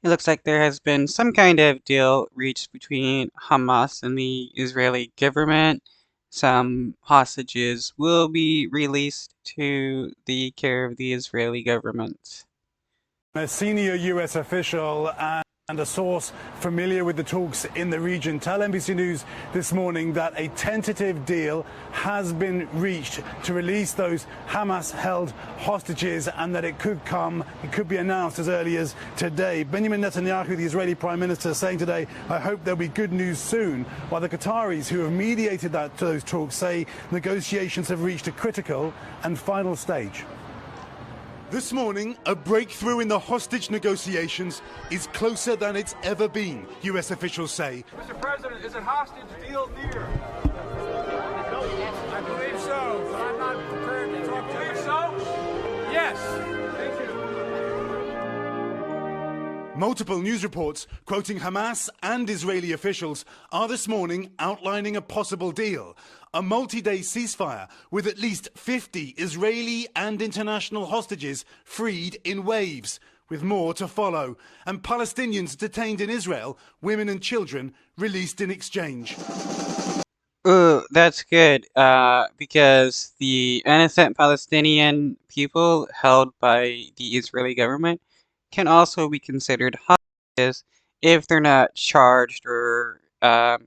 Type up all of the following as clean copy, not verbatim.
It looks like there has been some kind of deal reached between Hamas and the Israeli government. Some hostages will be released to the care of the Israeli government. A senior U.S. official and a source familiar with the talks in the region tell NBC News this morning that a tentative deal has been reached to release those Hamas-held hostages and that it could be announced as early as today. Benjamin Netanyahu, the Israeli Prime Minister, saying today, I hope there'll be good news soon, while the Qataris who have mediated those talks say negotiations have reached a critical and final stage. This morning, a breakthrough in the hostage negotiations is closer than it's ever been, U.S. officials say. Mr. President, is a hostage deal near? I believe so, but I'm not prepared to talk to you. Believe so? Yes. Thank you. Multiple news reports quoting Hamas and Israeli officials are this morning outlining a possible deal. A multi-day ceasefire with at least 50 Israeli and international hostages freed in waves, with more to follow, and Palestinians detained in Israel, women and children, released in exchange. Ooh, that's good, because the innocent Palestinian people held by the Israeli government can also be considered hostages if they're not charged or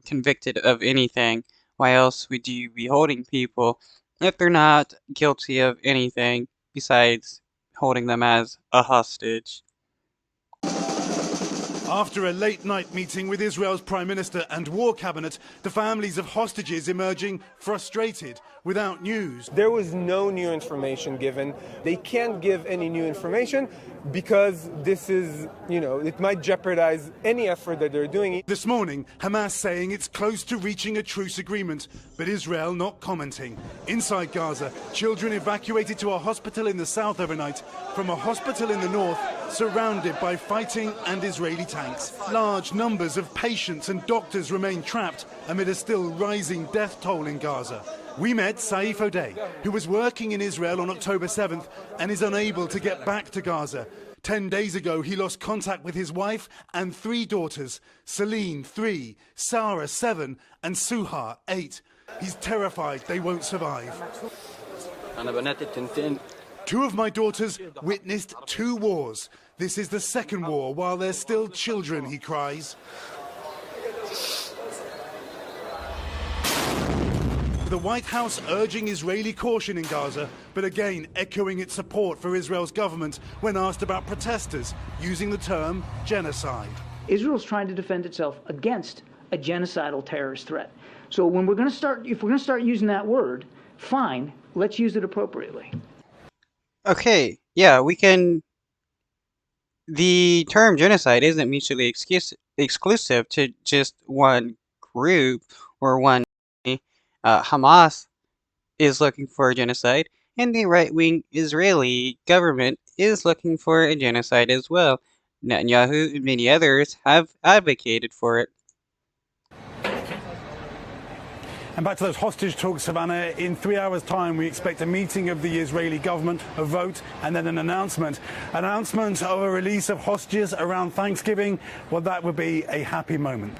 convicted of anything. Why else would you be holding people if they're not guilty of anything besides holding them as a hostage? After a late-night meeting with Israel's Prime Minister and War Cabinet, the families of hostages emerging frustrated without news. There was no new information given. They can't give any new information because this is, it might jeopardize any effort that they're doing. This morning, Hamas saying it's close to reaching a truce agreement, but Israel not commenting. Inside Gaza, children evacuated to a hospital in the south overnight from a hospital in the north, surrounded by fighting and Israeli tanks. Large numbers of patients and doctors remain trapped amid a still rising death toll in Gaza. We met Saif O'Day, who was working in Israel on October 7th and is unable to get back to Gaza. 10 days ago, he lost contact with his wife and 3 daughters, Celine, 3, Sarah, 7, and Suha, 8. He's terrified they won't survive. 2 of my daughters witnessed 2 wars. This is the second war while they're still children, he cries. The White House urging Israeli caution in Gaza, but again echoing its support for Israel's government when asked about protesters using the term genocide. Israel's trying to defend itself against a genocidal terrorist threat. So when if we're going to start using that word, fine, let's use it appropriately. Okay, yeah, we can. The term genocide isn't mutually exclusive to just one group or one. Hamas is looking for a genocide, and the right-wing Israeli government is looking for a genocide as well. Netanyahu and many others have advocated for it. And back to those hostage talks, Savannah. In 3 hours' time, we expect a meeting of the Israeli government, a vote, and then an announcement. Announcement of a release of hostages around Thanksgiving. Well, that would be a happy moment.